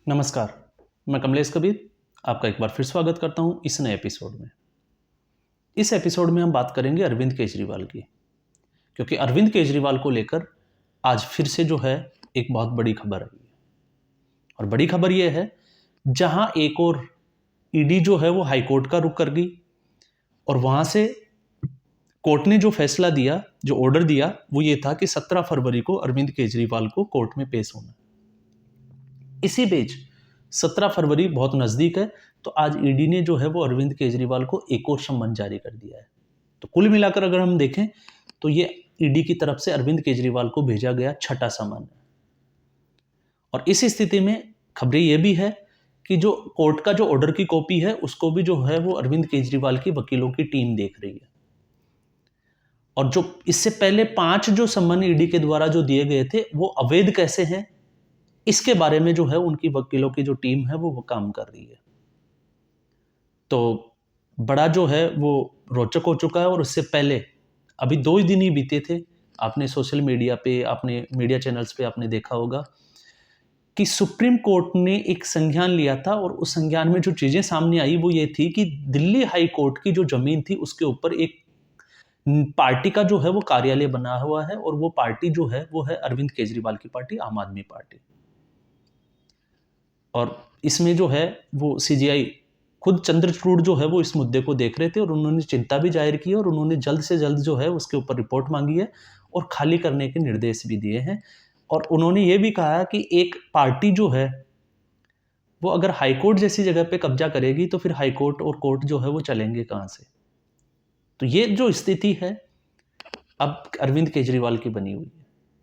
नमस्कार, मैं कमलेश कबीर आपका एक बार फिर स्वागत करता हूं इस नए एपिसोड में। इस एपिसोड में हम बात करेंगे अरविंद केजरीवाल की, क्योंकि अरविंद केजरीवाल को लेकर आज फिर से जो है एक बहुत बड़ी खबर आई है। और बड़ी खबर यह है, जहां एक और ईडी जो है वो हाई कोर्ट का रुख कर गई और वहां से कोर्ट ने जो फैसला दिया, जो ऑर्डर दिया, वो ये था कि 17 फरवरी को अरविंद केजरीवाल को कोर्ट में पेश होना। इसी बीच 17 फरवरी बहुत नज़दीक है, तो आज ईडी ने जो है वो अरविंद केजरीवाल को एक और सम्मन जारी कर दिया है। तो कुल मिलाकर अगर हम देखें तो ये ईडी की तरफ से अरविंद केजरीवाल को भेजा गया छठा सम्मन है। और इस स्थिति में खबरें ये भी है कि जो कोर्ट का जो ऑर्डर की कॉपी है उसको भी जो है वो अरविंद केजरीवाल की वकीलों की टीम देख रही है। और जो इससे पहले 5 जो सम्मन ईडी के द्वारा जो दिए गए थे वो अवैध कैसे हैं, इसके बारे में जो है उनकी वकीलों की जो टीम है वो काम कर रही है। तो बड़ा जो है वो रोचक हो चुका है। और उससे पहले अभी 2 ही दिन ही बीते थे, आपने सोशल मीडिया पे, आपने मीडिया चैनल्स पे आपने देखा होगा कि सुप्रीम कोर्ट ने एक संज्ञान लिया था। और उस संज्ञान में जो चीज़ें सामने आई वो ये थी कि दिल्ली हाई कोर्ट की जो ज़मीन थी उसके ऊपर एक पार्टी का जो है वो कार्यालय बना हुआ है। और वो पार्टी जो है वो है अरविंद केजरीवाल की पार्टी, आम आदमी पार्टी। और इसमें जो है वो सीजीआई खुद चंद्रचूड़ जो है वो इस मुद्दे को देख रहे थे और उन्होंने चिंता भी जाहिर की और उन्होंने जल्द से जल्द जो है उसके ऊपर रिपोर्ट मांगी है और खाली करने के निर्देश भी दिए हैं। और उन्होंने ये भी कहा कि एक पार्टी जो है वो अगर हाईकोर्ट जैसी जगह पे कब्जा करेगी तो फिर हाईकोर्ट और कोर्ट जो है वो चलेंगे कहाँ से। तो ये जो स्थिति है अब अरविंद केजरीवाल की बनी हुई है।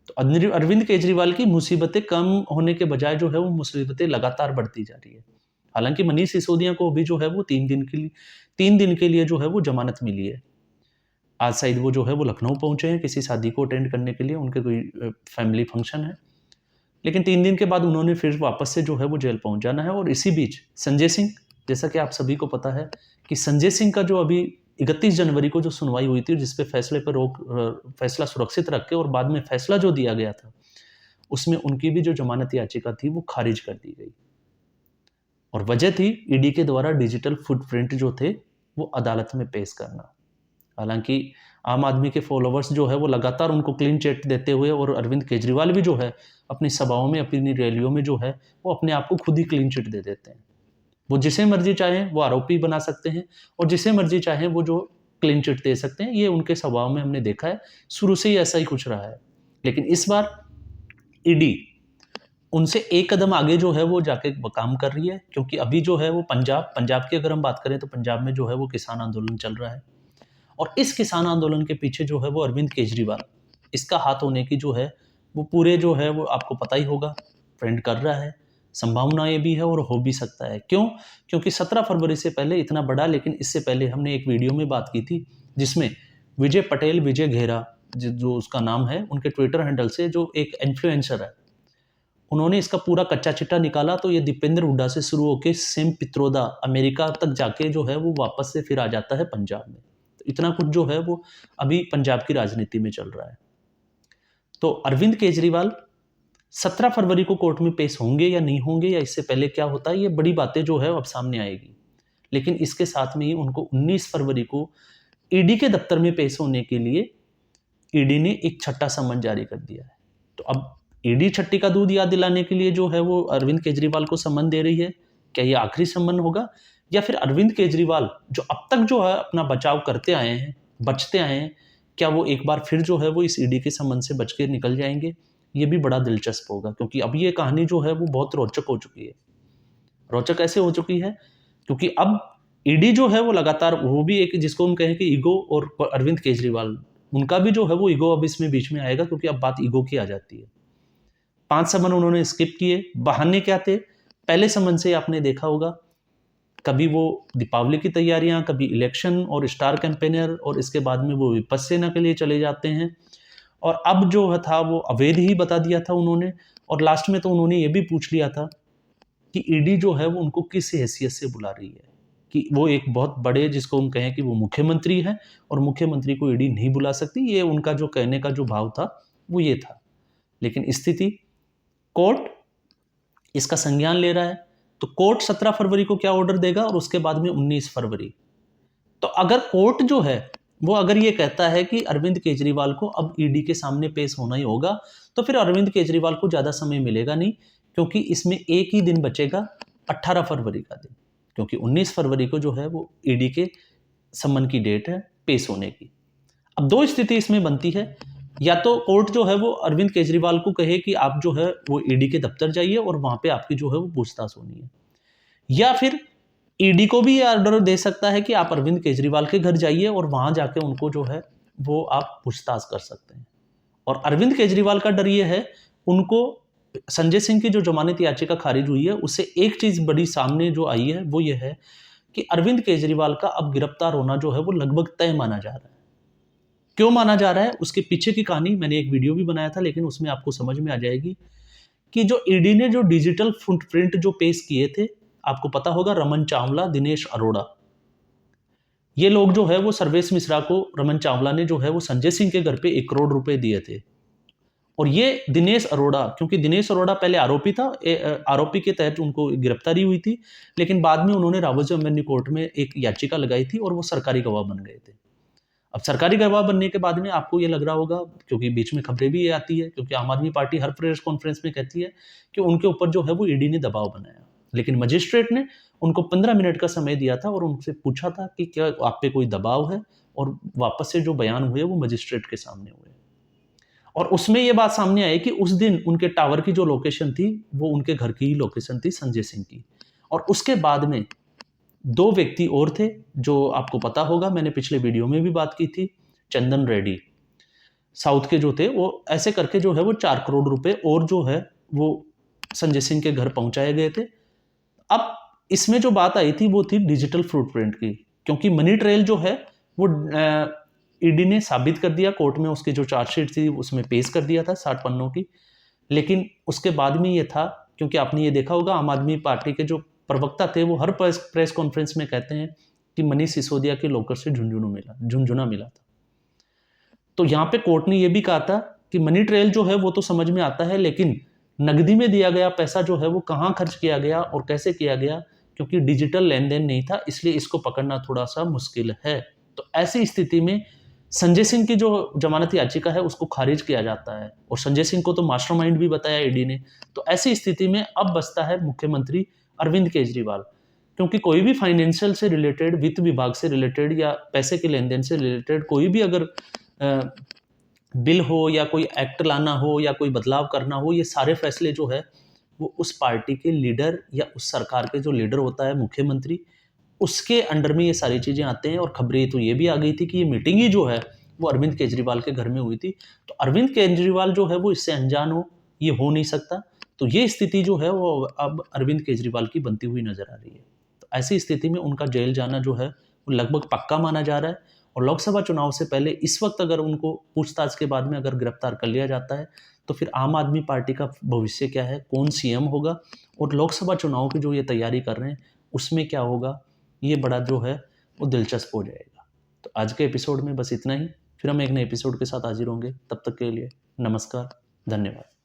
तो अरविंद केजरीवाल की मुसीबतें कम होने के बजाय जो है वो मुसीबतें लगातार बढ़ती जा रही है। हालांकि मनीष सिसोदिया को भी जो है वो 3 दिन के लिए जो है वो जमानत मिली है। आज शायद वो जो है वो लखनऊ पहुंचे हैं किसी शादी को अटेंड करने के लिए, उनके कोई फैमिली फंक्शन है। लेकिन 3 दिन के बाद उन्होंने फिर वापस से जो है वो जेल पहुंच जाना है। और इसी बीच संजय सिंह, जैसा कि आप सभी को पता है कि संजय सिंह का जो अभी 31 जनवरी को जो सुनवाई हुई थी जिसपे फैसले पर फैसला सुरक्षित रख के और बाद में फैसला जो दिया गया था उसमें उनकी भी जो जमानत याचिका थी वो खारिज कर दी गई। और वजह थी ईडी के द्वारा डिजिटल फुटप्रिंट जो थे वो अदालत में पेश करना। हालांकि आम आदमी के फॉलोवर्स जो है वो लगातार उनको क्लीन चिट देते हुए, और अरविंद केजरीवाल भी जो है अपनी सभाओं में, अपनी रैलियों में जो है वो अपने आप को खुद ही क्लीन चिट दे देते हैं। वो जिसे मर्जी चाहें वो आरोपी बना सकते हैं और जिसे मर्जी चाहें वो जो क्लीन चिट दे सकते हैं। ये उनके स्वभाव में हमने देखा है, शुरू से ही ऐसा ही कुछ रहा है। लेकिन इस बार ईडी उनसे एक कदम आगे जो है वो जाके काम कर रही है, क्योंकि अभी जो है वो पंजाब की अगर हम बात करें तो पंजाब में जो है वो किसान आंदोलन चल रहा है। और इस किसान आंदोलन के पीछे जो है वो अरविंद केजरीवाल, इसका हाथ होने की जो है वो पूरे जो है वो आपको पता ही होगा ट्रेंड कर रहा है। संभावनाएं भी है और हो भी सकता है। क्यों? क्योंकि 17 फरवरी से पहले इतना बड़ा, लेकिन इससे पहले हमने एक वीडियो में बात की थी जिसमें विजय पटेल, विजय घेरा जो उसका नाम है, उनके ट्विटर हैंडल से जो एक इन्फ्लुएंसर है, उन्होंने इसका पूरा कच्चा चिट्ठा निकाला। तो ये दीपेंद्र हुड्डा से शुरू होकर सेम पित्रोदा अमेरिका तक जाके जो है वो वापस से फिर आ जाता है पंजाब में। तो इतना कुछ जो है वो अभी पंजाब की राजनीति में चल रहा है। तो अरविंद केजरीवाल 17 फरवरी को कोर्ट में पेश होंगे या नहीं होंगे, या इससे पहले क्या होता है, ये बड़ी बातें जो है अब सामने आएगी। लेकिन इसके साथ में ही उनको 19 फरवरी को ईडी के दफ्तर में पेश होने के लिए ईडी ने एक छठा सम्मन जारी कर दिया है। तो अब ईडी छठी का दूध याद दिलाने के लिए जो है वो अरविंद केजरीवाल को सम्मन दे रही है। क्या ये आखिरी सम्मन होगा, या फिर अरविंद केजरीवाल जो अब तक जो है अपना बचाव करते आए हैं, बचते आए हैं, क्या वो एक बार फिर जो है वो इस ईडी के सम्मन से बच के निकल जाएंगे? ये भी बड़ा दिलचस्प होगा, क्योंकि अब ये कहानी जो है वो बहुत रोचक हो चुकी है। रोचक ऐसे हो चुकी है क्योंकि अब ईडी जो है वो लगातार, वो भी एक जिसको हम कहें कि ईगो, और अरविंद केजरीवाल उनका भी जो है वो ईगो अब इसमें बीच में आएगा, क्योंकि अब बात ईगो की आ जाती है। 5 समन उन्होंने स्किप किए। बहाने क्या थे? पहले समन से आपने देखा होगा, कभी वो दीपावली की तैयारियां, कभी इलेक्शन और स्टार कैंपेनर, और इसके बाद में वो विपक्ष सेना के लिए चले जाते हैं। और अब जो था वो अवैध ही बता दिया था उन्होंने। और लास्ट में तो उन्होंने ये भी पूछ लिया था कि ईडी जो है वो उनको किस हैसियत से बुला रही है, कि वो एक बहुत बड़े, जिसको हम कहें कि वो मुख्यमंत्री है और मुख्यमंत्री को ईडी नहीं बुला सकती। ये उनका जो कहने का जो भाव था वो ये था। लेकिन स्थिति, कोर्ट इसका संज्ञान ले रहा है। तो कोर्ट 17 फरवरी को क्या ऑर्डर देगा और उसके बाद में 19 फरवरी। तो अगर कोर्ट जो है वो अगर ये कहता है कि अरविंद केजरीवाल को अब ईडी के सामने पेश होना ही होगा, तो फिर अरविंद केजरीवाल को ज़्यादा समय मिलेगा नहीं, क्योंकि इसमें एक ही दिन बचेगा, 18 फरवरी का दिन, क्योंकि 19 फरवरी को जो है वो ईडी के सम्मन की डेट है पेश होने की। अब दो स्थिति इसमें बनती है, या तो कोर्ट जो है वो अरविंद केजरीवाल को कहे कि आप जो है वो ईडी के दफ्तर जाइए और वहां पे आपकी जो है वो पूछताछ होनी है, या फिर ईडी को भी ये ऑर्डर दे सकता है कि आप अरविंद केजरीवाल के घर जाइए और वहां जाके उनको जो है वो आप पूछताछ कर सकते हैं। और अरविंद केजरीवाल का डर ये है, उनको संजय सिंह की जो जमानत याचिका खारिज हुई है उससे एक चीज बड़ी सामने जो आई है वो ये है कि अरविंद केजरीवाल का अब गिरफ्तार होना जो है वो लगभग तय माना जा रहा है। क्यों माना जा रहा है, उसके पीछे की कहानी मैंने एक वीडियो भी बनाया था, लेकिन उसमें आपको समझ में आ जाएगी कि जो ईडी ने जो डिजिटल फुटप्रिंट जो पेश किए थे, आपको पता होगा रमन चावला, दिनेश अरोड़ा, ये लोग जो है वो सर्वेश मिश्रा को, रमन चावला ने जो है वो संजय सिंह के घर पे 1 करोड़ रुपए दिए थे। और ये दिनेश अरोड़ा, क्योंकि दिनेश अरोड़ा पहले आरोपी था, आरोपी के तहत उनको गिरफ्तारी हुई थी, लेकिन बाद में उन्होंने रावत अमरनी कोर्ट में एक याचिका लगाई थी और वो सरकारी गवाह बन गए थे। अब सरकारी गवाह बनने के बाद में आपको ये लग रहा होगा, क्योंकि बीच में खबरें भी ये आती है, क्योंकि आम आदमी पार्टी हर प्रेस कॉन्फ्रेंस में कहती है कि उनके ऊपर जो है वो ईडी ने दबाव बनाया, लेकिन मजिस्ट्रेट ने उनको 15 मिनट का समय दिया था और उनसे पूछा था कि क्या आप पे कोई दबाव है, और वापस से जो बयान हुए वो मजिस्ट्रेट के सामने हुए। और उसमें ये बात सामने आई कि उस दिन उनके टावर की जो लोकेशन थी वो उनके घर की ही लोकेशन थी, संजय सिंह की। और उसके बाद में 2 व्यक्ति और थे जो आपको पता होगा, मैंने पिछले वीडियो में भी बात की थी, चंदन रेड्डी साउथ के जो थे, वो ऐसे करके जो है वो 4 करोड़ रुपए और जो है वो संजय सिंह के घर पहुंचाए गए थे। अब इसमें जो बात आई थी वो थी डिजिटल फुटप्रिंट की, क्योंकि मनी ट्रेल जो है वो ईडी ने साबित कर दिया, कोर्ट में उसकी जो चार्जशीट थी उसमें पेश कर दिया था 60 पन्नों की। लेकिन उसके बाद में ये था, क्योंकि आपने ये देखा होगा आम आदमी पार्टी के जो प्रवक्ता थे वो हर प्रेस कॉन्फ्रेंस में कहते हैं कि मनीष सिसोदिया के लॉकर से झुंझुना मिला था। तो यहाँ पे कोर्ट ने ये भी कहा था कि मनी ट्रेल जो है वो तो समझ में आता है, लेकिन नकदी में दिया गया पैसा जो है वो कहाँ खर्च किया गया और कैसे किया गया, क्योंकि डिजिटल लेन देन नहीं था, इसलिए इसको पकड़ना थोड़ा सा मुश्किल है। तो ऐसी स्थिति में संजय सिंह की जो जमानत याचिका है उसको खारिज किया जाता है, और संजय सिंह को तो मास्टरमाइंड भी बताया ईडी ने। तो ऐसी स्थिति में अब बचता है मुख्यमंत्री अरविंद केजरीवाल, क्योंकि कोई भी फाइनेंशियल से रिलेटेड, वित्त विभाग से रिलेटेड या पैसे के लेन देन से रिलेटेड कोई भी अगर बिल हो या कोई एक्ट लाना हो या कोई बदलाव करना हो, ये सारे फैसले जो है वो उस पार्टी के लीडर या उस सरकार के जो लीडर होता है मुख्यमंत्री, उसके अंडर में ये सारी चीज़ें आते हैं। और खबरें तो ये भी आ गई थी कि ये मीटिंग ही जो है वो अरविंद केजरीवाल के घर में हुई थी। तो अरविंद केजरीवाल जो है वो इससे अनजान हो, ये हो नहीं सकता। तो ये स्थिति जो है वो अब अरविंद केजरीवाल की बनती हुई नजर आ रही है। तो ऐसी स्थिति में उनका जेल जाना जो है वो लगभग पक्का माना जा रहा है। और लोकसभा चुनाव से पहले इस वक्त अगर उनको पूछताछ के बाद में अगर गिरफ्तार कर लिया जाता है, तो फिर आम आदमी पार्टी का भविष्य क्या है, कौन सीएम होगा, और लोकसभा चुनाव की जो ये तैयारी कर रहे हैं उसमें क्या होगा, ये बड़ा जो है वो दिलचस्प हो जाएगा। तो आज के एपिसोड में बस इतना ही, फिर हम एक नए एपिसोड के साथ हाजिर होंगे। तब तक के लिए नमस्कार, धन्यवाद।